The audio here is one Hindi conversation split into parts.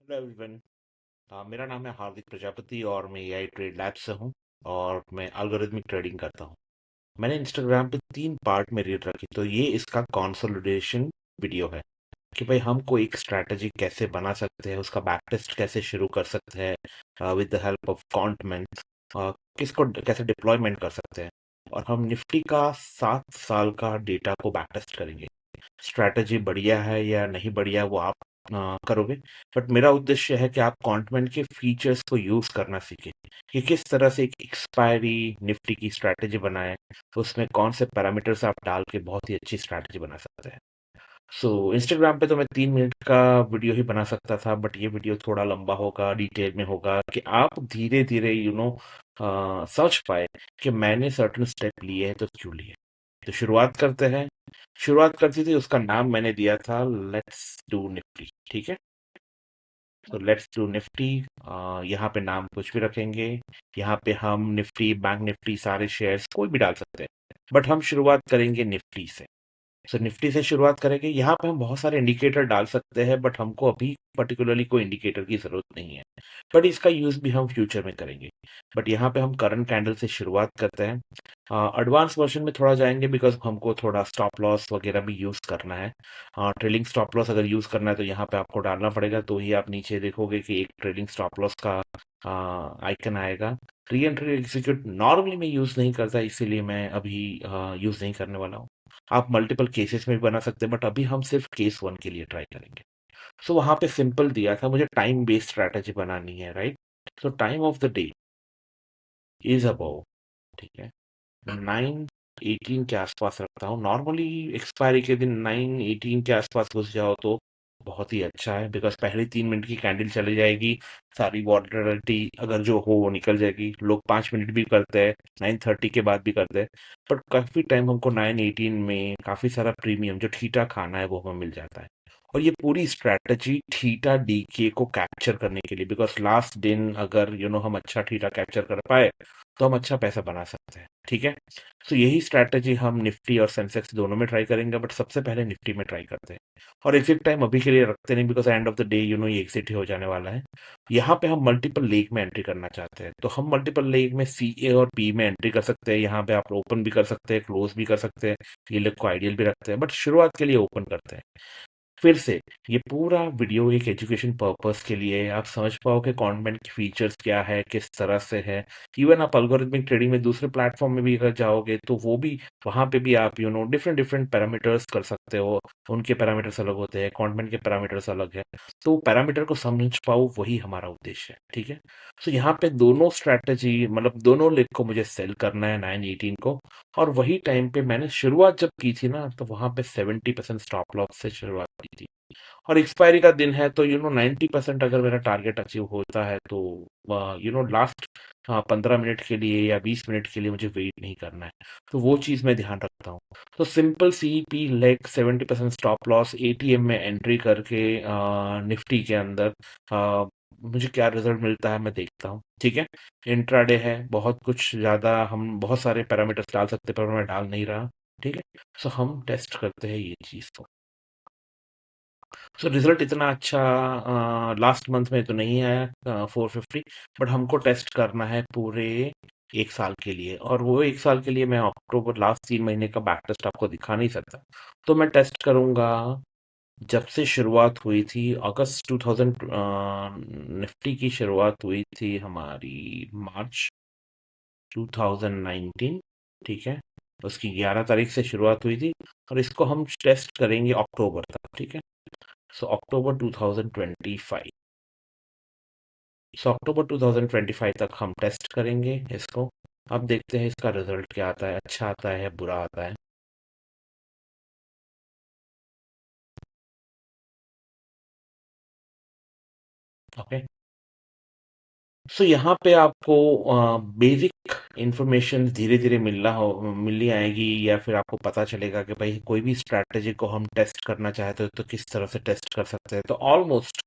Hello everyone. मेरा नाम है हार्दिक प्रजापति और मैं एआई ट्रेड लैब से हूँ और मैं एल्गोरिथमिक ट्रेडिंग करता हूँ। मैंने इंस्टाग्राम पे 3 पार्ट में रील रखी, तो ये इसका कंसोलिडेशन वीडियो है कि भाई हमको एक स्ट्रैटेजी कैसे बना सकते हैं, उसका बैक टेस्ट कैसे शुरू कर सकते हैं विद द हेल्प ऑफ कॉन्टमेंट, किसको कैसे डिप्लॉयमेंट कर सकते हैं। और हम निफ्टी का 7 साल का डेटा को बैक टेस्ट करेंगे। स्ट्रैटेजी बढ़िया है या नहीं बढ़िया वो आप करोगे, बट मेरा उद्देश्य है कि आप कॉन्टमेंट के फीचर्स को यूज करना सीखें कि किस तरह से एक एक्सपायरी निफ्टी की स्ट्रैटेजी बनाए, तो उसमें कौन से पैरामीटर्स आप डाल के बहुत ही अच्छी स्ट्रैटेजी बना सकते हैं। सो इंस्टाग्राम पे तो मैं 3 मिनट का वीडियो ही बना सकता था, बट ये वीडियो थोड़ा लंबा होगा, डिटेल में होगा कि आप धीरे धीरे समझ पाए कि मैंने सर्टेन स्टेप लिए हैं तो क्यों लिए। तो शुरुआत करते हैं। शुरुआत करती थी, उसका नाम मैंने दिया था लेट्स डू निफ्टी। ठीक है, तो लेट्स डू निफ्टी। यहाँ पे नाम कुछ भी रखेंगे। यहाँ पे हम निफ्टी, बैंक निफ्टी, सारे शेयर्स कोई भी डाल सकते हैं, बट हम शुरुआत करेंगे निफ्टी से। सो निफ्टी से शुरुआत करेंगे। यहाँ पे हम बहुत सारे इंडिकेटर डाल सकते हैं, बट हमको अभी पर्टिकुलरली कोई इंडिकेटर की जरूरत नहीं है, बट इसका यूज भी हम फ्यूचर में करेंगे। बट यहाँ पे हम करंट कैंडल से शुरुआत करते हैं। एडवांस वर्जन में थोड़ा जाएंगे बिकॉज हमको थोड़ा स्टॉप लॉस वगैरह भी यूज करना है। ट्रेलिंग स्टॉप लॉस अगर यूज करना है तो यहाँ पे आपको डालना पड़ेगा, तो ही आप नीचे देखोगे कि एक ट्रेलिंग स्टॉप लॉस का आइकन आएगा। री एंट्री एग्जीक्यूट नॉर्मली मैं यूज नहीं करता, इसीलिए मैं अभी यूज नहीं करने वाला हूँ। आप मल्टीपल केसेस में भी बना सकते हैं, बट अभी हम सिर्फ केस वन के लिए ट्राई करेंगे। सो वहां पे सिंपल दिया था, मुझे टाइम बेस्ड स्ट्रैटेजी बनानी है, right. So time of the day is about, ठीक है, 9:18 के आसपास रखता हूँ नॉर्मली। एक्सपायरी के दिन 9:18 के आसपास घुस जाओ तो बहुत ही अच्छा है, बिकॉज पहली 3 मिनट की कैंडल चली जाएगी, सारी वॉलेटिलिटी अगर जो हो वो निकल जाएगी। लोग 5 मिनट भी करते हैं, 9:30 के बाद भी करते हैं, बट काफी टाइम हमको 9:18 में काफी सारा प्रीमियम जो थीटा खाना है वो हमें मिल जाता है। और ये पूरी स्ट्रैटेजी थीटा डीके को कैप्चर करने के लिए, बिकॉज लास्ट दिन अगर हम अच्छा थीटा कैप्चर कर पाए तो हम अच्छा पैसा बना सकते हैं। ठीक है, तो यही स्ट्रैटेजी हम निफ्टी और सेंसेक्स दोनों में ट्राई करेंगे, बट सबसे पहले निफ्टी में ट्राई करते हैं। और एग्जिट टाइम अभी के लिए रखते नहीं, because end of the day ये एग्जिट ही हो जाने वाला है। यहाँ पे हम मल्टीपल लेग में एंट्री करना चाहते हैं, तो हम मल्टीपल लेग में सी ए और पी में एंट्री कर सकते हैं। यहाँ पे आप ओपन भी कर सकते हैं, क्लोज भी कर सकते हैं, ये लेग को आइडियल भी रखते हैं, बट शुरुआत के लिए ओपन करते हैं। फिर से ये पूरा वीडियो एक एजुकेशन पर्पस के लिए है, आप समझ पाओ कि कॉन्टेंट की फीचर्स क्या है, किस तरह से है। इवन आप अल्गोरिथमिक ट्रेडिंग में दूसरे प्लेटफॉर्म में भी अगर जाओगे तो वो भी, वहां पे भी आप डिफरेंट डिफरेंट पैरामीटर्स कर सकते हो। उनके पैरामीटर्स अलग होते हैं, कॉन्टेंट के पैरामीटर्स अलग है, तो पैरामीटर को समझ पाओ, वही हमारा उद्देश्य है। ठीक है, तो यहाँ पे दोनों स्ट्रैटेजी, मतलब दोनों लेग को मुझे सेल करना है 9:18 को। और वही टाइम पे मैंने शुरुआत जब की थी ना, तो वहां पे 70% स्टॉप लॉस से शुरुआत की थी। और एक्सपायरी का दिन है, तो 90% अगर मेरा टारगेट अचीव होता है तो लास्ट 15 मिनट के लिए या 20 मिनट के लिए मुझे वेट नहीं करना है। तो वो चीज मैं ध्यान रखता हूँ। तो simple CP leg 70% stop loss ATM में एंट्री करके निफ्टी के अंदर मुझे क्या रिजल्ट मिलता है मैं देखता हूँ। ठीक है, इंट्राडे है, बहुत कुछ ज्यादा हम बहुत सारे पैरामीटर्स डाल सकते हैं, पर मैं डाल नहीं रहा। ठीक है, सो हम टेस्ट करते हैं ये चीज को। सो रिजल्ट इतना अच्छा लास्ट मंथ में तो नहीं आया 450, बट हमको टेस्ट करना है पूरे 1 साल के लिए, और वो 1 साल के लिए मैं अक्टूबर लास्ट 3 महीने का बैक टेस्ट आपको दिखा नहीं सकता। तो मैं टेस्ट करूंगा जब से शुरुआत हुई थी अगस्त 2000, निफ्टी की शुरुआत हुई थी हमारी मार्च 2019। ठीक है, उसकी 11 तारीख से शुरुआत हुई थी, और इसको हम टेस्ट करेंगे अक्टूबर तक। ठीक है, सो अक्टूबर 2025, सो अक्टूबर 2025 तक हम टेस्ट करेंगे इसको। अब देखते हैं इसका रिजल्ट क्या आता है, अच्छा आता है या बुरा आता है। ओके, सो यहाँ पे आपको बेसिक इंफॉर्मेशन धीरे धीरे मिलनी आएगी, या फिर आपको पता चलेगा कि भाई कोई भी स्ट्रैटेजी को हम टेस्ट करना चाहते हो तो किस तरह से टेस्ट कर सकते हैं। तो ऑलमोस्ट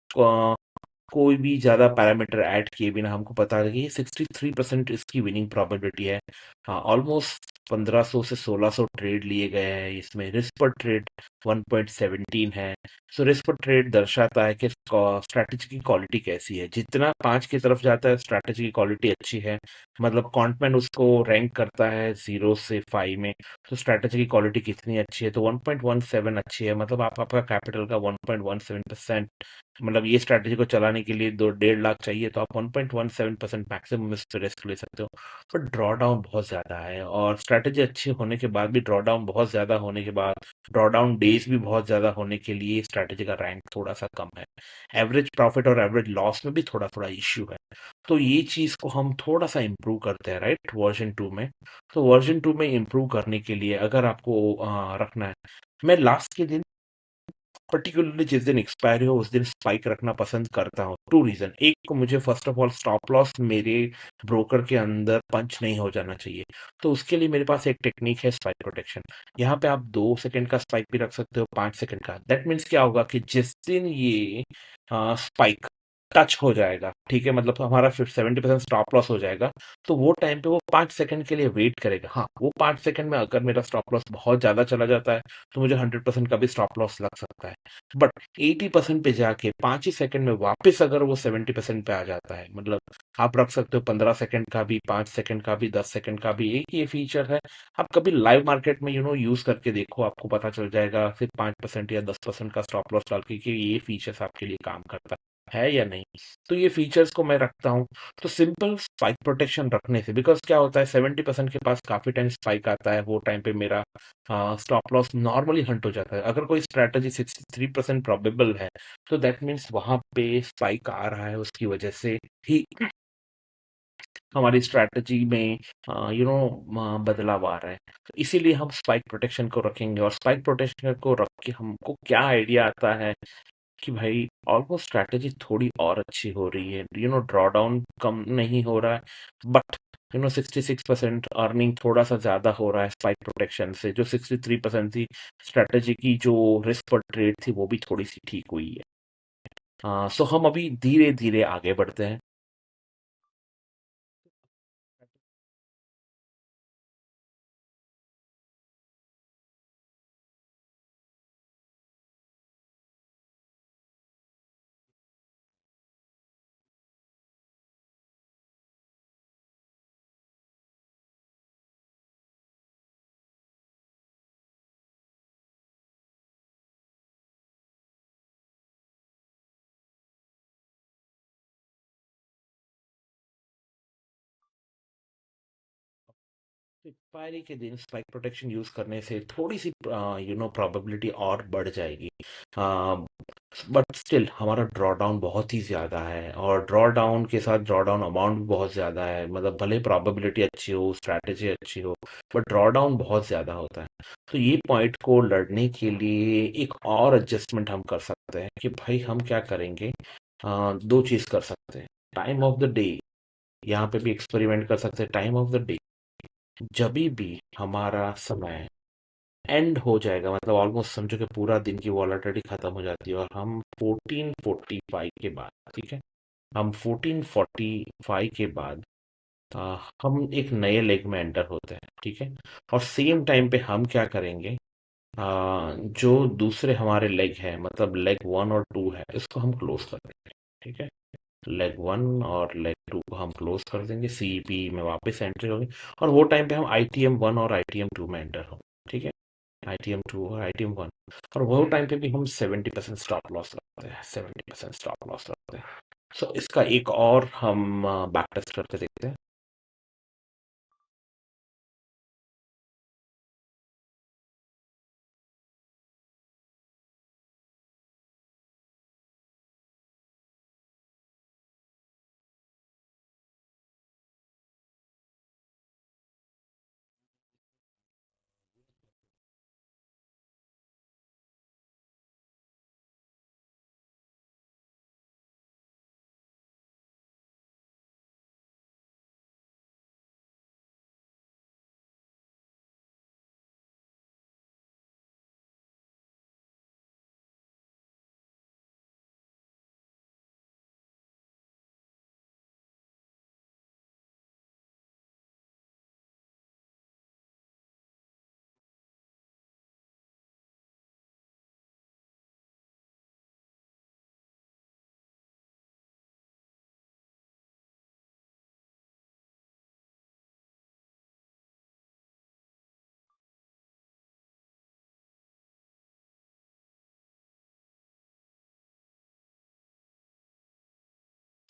कोई भी ज्यादा पैरामीटर ऐड किए बिना हमको पता है कि 63% इसकी विनिंग प्रोबेबिलिटी है। हाँ, ऑलमोस्ट 1500 से 1600 ट्रेड लिए गए हैं, इसमें रिस्क पर ट्रेड 1.17 है। सो रिस्क पर ट्रेड दर्शाता है कि स्ट्रैटेजी की क्वालिटी कैसी है। जितना 5 की तरफ जाता है स्ट्रैटेजी की क्वालिटी अच्छी है, मतलब क्वांटमैन उसको रैंक करता है 0 से 5 में, तो स्ट्रैटेजी की क्वालिटी कितनी अच्छी है, तो 1.17 अच्छी है। मतलब आप आपका कैपिटल का 1.17%, मतलब ये स्ट्रैटेजी को चलाने के लिए 2 डेढ़ लाख चाहिए, तो आप 1.17% मैक्सिमम इस पे रिस्क ले सकते हो। पर ड्रॉ डाउन बहुत ज़्यादा है, और स्ट्रैटेजी अच्छी होने के बाद भी ड्रॉ डाउन बहुत ज़्यादा होने के बाद, ड्रॉ डाउन डेज भी बहुत ज़्यादा होने के लिए स्ट्रैटेजी का रैंक थोड़ा-सा कम है। एवरेज प्रॉफिट और एवरेज लॉस में भी थोड़ा-थोड़ा इश्यू है। तो ये चीज़ को हम थोड़ा-सा इम्प्रूव करते हैं, राइट? वर्ज़न 2 में। तो वर्ज़न 2 में इम्प्रूव करने के लिए अगर आपको रखना है, मैं लास्ट के दिन पर्टिकुलरली जिस दिन एक्सपायरी हो उस दिन स्पाइक रखना पसंद करता हूँ। 2 रीज़न, एक तो मुझे first of all stop loss मेरे ब्रोकर के अंदर पंच नहीं हो जाना चाहिए। तो उसके लिए मेरे पास एक टेक्नीक है स्पाइक प्रोटेक्शन। यहाँ पे आप 2 सेकंड का स्पाइक भी रख सकते हो, 5 सेकंड का। दैट मीन्स क्या होगा कि जिस दिन ये स्पाइक टच हो जाएगा, ठीक है? मतलब हमारा फिर 70% स्टॉप लॉस हो जाएगा, तो वो टाइम पे वो 5 सेकंड के लिए वेट करेगा। हाँ, वो 5 सेकंड में अगर मेरा स्टॉप लॉस बहुत ज़्यादा चला जाता है, तो मुझे 100% का भी स्टॉप लॉस लग सकता है। बट 80% पे जाके 5 ही सेकंड में वापस अगर वो 70% पे आ जाता है, मतलब आप रख सकते हो 15 सेकंड का भी, 5 सेकंड का भी, 10 सेकंड का भी, एक ये फीचर है। आप कभी लाइव मार्केट में यूज़ करके देखो, आपको पता चल जाएगा सिर्फ 5% या 10% का स्टॉप लॉस डाल के कि ये फीचर्स आपके लिए काम करता है या नहीं। तो ये फीचर्स को मैं रखता हूँ। तो सिंपल स्पाइक प्रोटेक्शन रखने से, बिकॉज़ क्या होता है 70% के पास काफ़ी टाइम स्पाइक आता है, वो टाइम पे मेरा स्टॉप लॉस नॉर्मली हंट हो जाता है। अगर कोई स्ट्रैटेजी 63% प्रोबेबल है, तो दैट मीन्स वहाँ पे स्पाइक आ रहा है, उसकी वजह से ही हमारी स्ट्रैटेजी में बदलाव आ रहा है। तो इसीलिए हम स्पाइक प्रोटेक्शन को रखेंगे, और स्पाइक प्रोटेक्शन को रख के हमको क्या आइडिया आता है कि भाई ऑलमोस्ट स्ट्रैटेजी थोड़ी और अच्छी हो रही है। ड्रॉ डाउन कम नहीं हो रहा है, बट 66% अर्निंग थोड़ा सा ज्यादा हो रहा है स्पाइक प्रोटेक्शन से। जो 63% थी स्ट्रैटेजी की, जो रिस्क पर ट्रेड थी, वो भी थोड़ी सी ठीक हुई है। सो हम अभी धीरे धीरे आगे बढ़ते हैं। एक्सपायरी के दिन स्पाइक प्रोटेक्शन यूज करने से थोड़ी सी प्रोबेबिलिटी और बढ़ जाएगी, बट स्टिल हमारा ड्रॉ डाउन बहुत ही ज़्यादा है, और ड्रॉ डाउन के साथ ड्रॉ डाउन अमाउंट भी बहुत ज़्यादा है। मतलब भले प्रोबेबिलिटी अच्छी हो, स्ट्रैटेजी अच्छी हो, बट ड्रॉ डाउन बहुत ज़्यादा होता है। तो ये पॉइंट को लड़ने के लिए एक और एडजस्टमेंट हम कर सकते हैं कि भाई हम क्या करेंगे। दो चीज़ कर सकते हैं। टाइम ऑफ द डे, यहाँ पे भी एक्सपेरिमेंट कर सकते हैं। टाइम ऑफ द डे, जभी भी हमारा समय एंड हो जाएगा, मतलब ऑलमोस्ट समझो कि पूरा दिन की वॉलेटिलिटी खत्म हो जाती है, और हम 1445 के बाद, ठीक है, हम 1445 के बाद हम एक नए लेग में एंटर होते हैं, ठीक है। और सेम टाइम पे हम क्या करेंगे, जो दूसरे हमारे लेग है, मतलब लेग 1 और 2 है, इसको हम क्लोज कर देंगे, ठीक है। लेग 1 और लेग 2 को हम क्लोज कर देंगे, सीपी में वापस एंट्री होगी, और वो टाइम पे हम ITM 1 और ITM 2 में एंटर होंगे, ठीक है। ITM 2 और ITM 1, और वो टाइम पे भी हम 70% स्टॉप लॉस रखते हैं, 70% स्टॉप लॉस रखते हैं। सो इसका एक और हम बैक टेस्ट करके देखते हैं।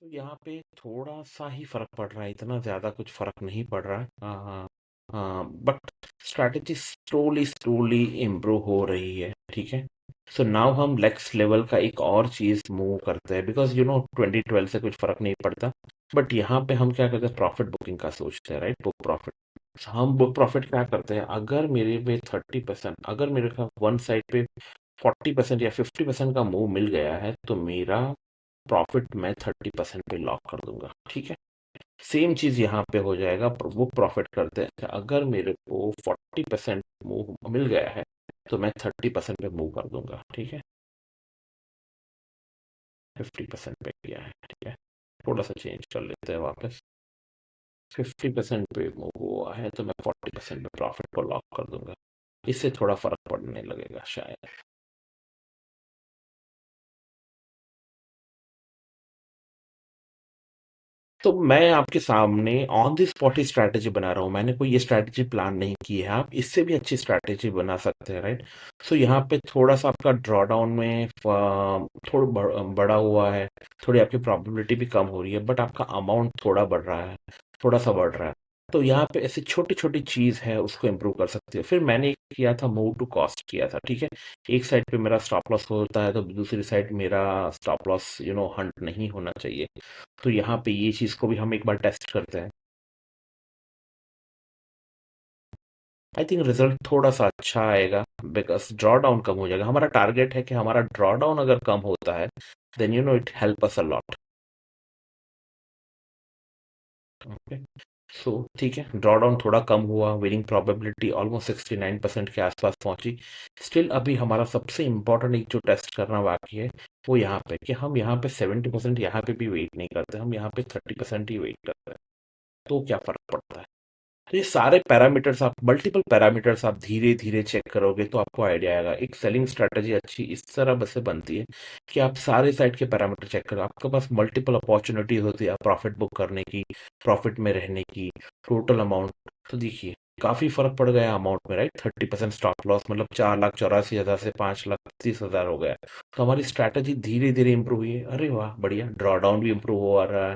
तो यहाँ पे थोड़ा सा ही फर्क पड़ रहा है, इतना ज्यादा कुछ फर्क नहीं पड़ रहा है। हाँ हाँ, but strategy slowly slowly improve हो रही है, ठीक है। सो नाउ हम नेक्स्ट लेवल का एक और चीज मूव करते हैं, बिकॉज 2012 से कुछ फर्क नहीं पड़ता। बट यहाँ पे हम क्या करते हैं, प्रॉफिट बुकिंग का सोचते हैं, राइट, बुक प्रॉफिट। हम बुक प्रॉफिट क्या करते हैं, अगर मेरे पे 30%, अगर मेरे का वन साइड पे 40% या 50% का मूव मिल गया है, तो मेरा प्रॉफिट मैं 30% पे लॉक कर दूंगा, ठीक है। सेम चीज यहाँ पे हो जाएगा, बुक प्रॉफिट करते हैं, अगर मेरे को 40% मूव मिल गया है, तो मैं 30% पे मूव कर दूंगा, ठीक है। 50% पे किया है, ठीक है। थोड़ा सा चेंज कर लेते हैं वापस। 50% पे मूव हुआ है, तो मैं 40% पे प्रॉफिट को लॉक कर दूंगा। इससे थोड़ा फर्क पड़ने लगेगा शायद। तो मैं आपके सामने on the spot he strategy बना रहा हूँ, मैंने कोई ये स्ट्रैटेजी प्लान नहीं की है। आप इससे भी अच्छी स्ट्रैटेजी बना सकते हैं, राइट। सो यहाँ पे थोड़ा सा आपका ड्रॉ डाउन में थोड़ा बड़ा हुआ है, थोड़ी आपकी प्रॉबिलिटी भी कम हो रही है, बट आपका अमाउंट थोड़ा बढ़ रहा है, थोड़ा सा बढ़ रहा है। तो यहाँ पे ऐसी छोटी छोटी चीज है, उसको इम्प्रूव कर सकते हो। फिर मैंने एक किया था, मूव टू कॉस्ट किया था, ठीक है। एक साइड पे मेरा स्टॉप लॉस होता है, तो दूसरी साइड मेरा स्टॉप लॉस हंट नहीं होना चाहिए। तो यहाँ पे ये चीज को भी हम एक बार टेस्ट करते हैं। आई थिंक रिजल्ट थोड़ा सा अच्छा आएगा, बिकॉज ड्रॉ डाउन कम हो जाएगा। हमारा टारगेट है कि हमारा ड्रॉ डाउन अगर कम होता है, then it help us a lot. Okay. So ठीक है, ड्रॉ डाउन थोड़ा कम हुआ, विनिंग प्रोबेबिलिटी ऑलमोस्ट 69% के आसपास पहुंची। स्टिल अभी हमारा सबसे इंपॉर्टेंट एक जो टेस्ट करना बाकी है, वो यहाँ पे कि हम यहाँ पे 70% यहाँ पे भी वेट नहीं करते, हम यहाँ पे 30% ही वेट करते हैं। तो क्या फर्क पड़ता है। तो ये सारे पैरामीटर्स, आप मल्टीपल पैरामीटर्स आप धीरे धीरे चेक करोगे, तो आपको आइडिया आएगा। एक सेलिंग स्ट्रेटजी अच्छी इस तरह बस से बनती है कि आप सारे साइड के पैरामीटर चेक करो, आपके पास मल्टीपल अपॉर्चुनिटीज होती है प्रॉफिट बुक करने की, प्रॉफिट में रहने की, टोटल अमाउंट। तो देखिए, काफी फर्क पड़ गया अमाउंट में, राइट। 30% स्टॉप लॉस मतलब 4,84,000 से 5,30,000 हो गया। तो हमारी स्ट्रैटेजी धीरे धीरे इंप्रूव हुई है। अरे वाह, बढ़िया, ड्रॉ डाउन भी इंप्रूव हो रहा है।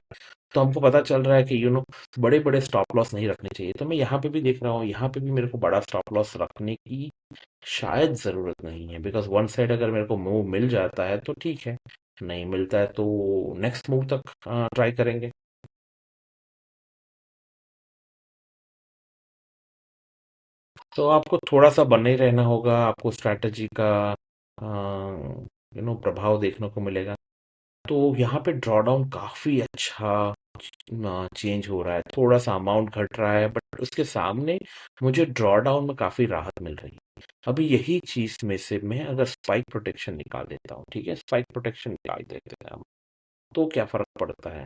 तो हमको पता चल रहा है कि बड़े बड़े स्टॉप लॉस नहीं रखने चाहिए। तो मैं यहाँ पे भी देख रहा हूँ, यहाँ पे भी मेरे को बड़ा स्टॉप लॉस रखने की शायद जरूरत नहीं है, बिकॉज वन साइड अगर मेरे को मूव मिल जाता है तो ठीक है, नहीं मिलता है तो नेक्स्ट मूव तक ट्राई करेंगे। तो आपको थोड़ा सा बने ही रहना होगा, आपको स्ट्रैटेजी का प्रभाव देखने को मिलेगा। तो यहाँ पे ड्रॉ डाउन काफी अच्छा चेंज हो रहा है, थोड़ा सा अमाउंट घट रहा है, बट उसके सामने मुझे ड्रॉ डाउन में काफी राहत मिल रही है। अभी यही चीज में से मैं अगर स्पाइक प्रोटेक्शन निकाल देता हूँ, ठीक है, स्पाइक प्रोटेक्शन निकाल देते हैं हम, तो क्या फर्क पड़ता है।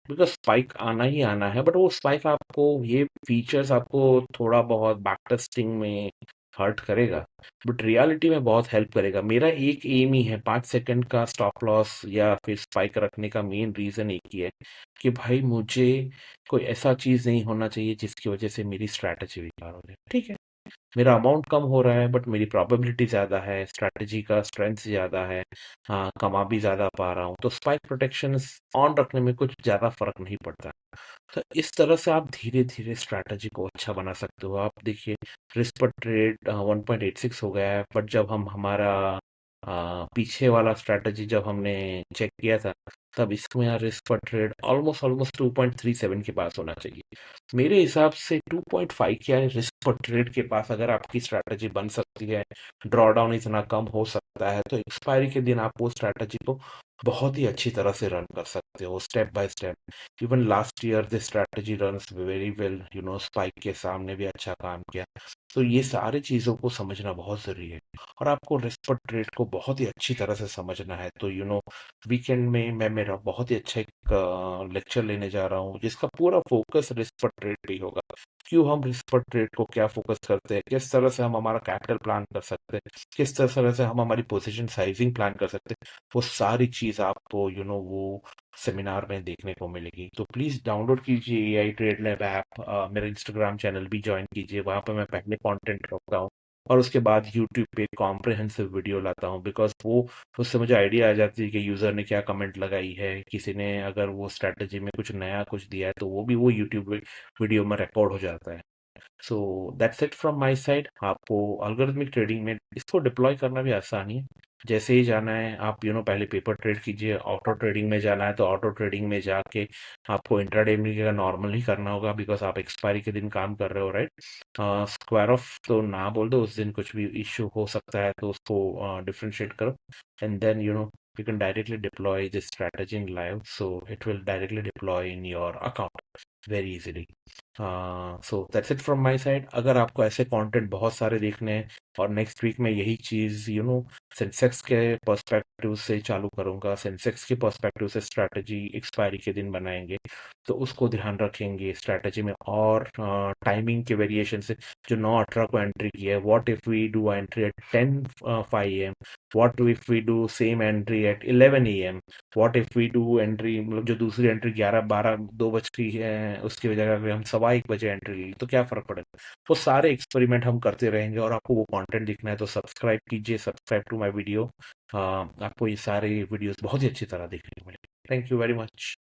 बिकॉज स्पाइक आना ही आना है, बट वो स्पाइक आपको, ये फीचर्स आपको थोड़ा बहुत बैक टेस्टिंग में हर्ट करेगा, बट रियलिटी में बहुत हेल्प करेगा। मेरा एक एम ही है, 5 सेकंड का स्टॉप लॉस या फिर स्पाइक रखने का मेन रीजन एक ही है कि भाई मुझे कोई ऐसा चीज नहीं होना चाहिए जिसकी वजह से मेरी स्ट्रैटेजी बेकार हो जाए, ठीक है। मेरा अमाउंट कम हो रहा है, बट मेरी प्रोबेबिलिटी ज़्यादा है, स्ट्रैटेजी का स्ट्रेंथ ज़्यादा है। हाँ, कमा भी ज़्यादा पा रहा हूँ, तो स्पाइक प्रोटेक्शन ऑन रखने में कुछ ज़्यादा फर्क नहीं पड़ता। तो इस तरह से आप धीरे धीरे स्ट्रैटेजी को अच्छा बना सकते हो। आप देखिए, रिस्क पर ट्रेड 1.86 हो गया है, बट जब हम हमारा पीछे वाला स्ट्रैटेजी जब हमने चेक किया था, तब इसमें यहाँ रिस्क पर ट्रेड ऑलमोस्ट ऑलमोस्ट 2.37 के पास होना चाहिए। मेरे हिसाब से 2.5 क्या है, रिस्क पर ट्रेड के पास अगर आपकी स्ट्रैटेजी बन सकती है, ड्रॉ डाउन इतना कम हो सकता है, तो एक्सपायरी के दिन आप वो स्ट्रैटेजी को बहुत ही अच्छी तरह से रन कर सकते हो, step by step. Even last year this strategy runs very well, spike के सामने भी अच्छा काम किया। तो ये सारी चीजों को समझना बहुत जरूरी है, और आपको रिस्क पर ट्रेड को बहुत ही अच्छी तरह से समझना है। तो वीकेंड में मैं मेरा बहुत ही अच्छा एक लेक्चर लेने जा रहा हूँ, जिसका पूरा फोकस रिस्क पर ट्रेड पे ही होगा। क्यों हम रिस्क पर ट्रेड को क्या फोकस करते हैं, किस तरह से हम हमारा कैपिटल प्लान कर सकते हैं, किस तरह से हम हमारी पोजीशन साइजिंग प्लान कर सकते हैं, वो सारी चीज आपको वो सेमिनार में देखने को मिलेगी। तो प्लीज डाउनलोड कीजिए एआई ट्रेड लैब ऐप, मेरा इंस्टाग्राम चैनल भी ज्वाइन कीजिए, वहां पर मैं पहले कंटेंट रखता हूँ। और उसके बाद यूट्यूब पे कॉम्प्रिहेंसिव वीडियो लाता हूँ, बिकॉज़ वो उससे मुझे आइडिया आ जाती है कि यूज़र ने क्या कमेंट लगाई है, किसी ने अगर वो स्ट्रैटेजी में कुछ नया कुछ दिया है, तो वो भी वो यूट्यूब वीडियो में रिकॉर्ड हो जाता है। So that's it from my side. आपको अल्गोरिथमिक ट्रेडिंग में इसको डिप्लॉय करना भी आसान ही है। जैसे ही जाना है आप पहले पेपर ट्रेड कीजिए, ऑटो ट्रेडिंग में जाना है तो ऑटो ट्रेडिंग में जाके आपको इंट्राडे में का नॉर्मल ही करना होगा, बिकॉज आप एक्सपायरी के दिन काम कर रहे हो, राइट। स्क्वायर ऑफ तो ना बोल दो, उस दिन कुछ भी इश्यू हो सकता है, तो उसको डिफरेंशिएट करो, and then you can directly deploy this strategy in live, so it will directly deploy in your account very easily. So that's it from my side. अगर आपको ऐसे कंटेंट बहुत सारे देखने हैं और नेक्स्ट वीक में यही चीज़ सेंसेक्स के पर्सपेक्टिव से चालू करूंगा, सेंसेक्स के पर्सपेक्टिव से स्ट्रैटेजी एक्सपायरी के दिन बनाएंगे, तो उसको ध्यान रखेंगे स्ट्रैटेजी में। और टाइमिंग के वेरिएशन से जो 9:18 को एंट्री की है, what if we do entry at 10:05 AM, what if we do same entry at 11 AM, what if we do entry, मतलब जो दूसरी एंट्री 11, 12, 2 बज की है, उसकी वजह अगर हम 1:15 एंट्री ली तो क्या फर्क पड़ेगा। वो सारे एक्सपेरिमेंट हम करते रहेंगे, और आपको वो कंटेंट दिखना है तो सब्सक्राइब कीजिए, सब्सक्राइब टू माय वीडियो। आपको ये सारे वीडियोस बहुत ही अच्छी तरह देखने को मिलेंगे। Thank you very much.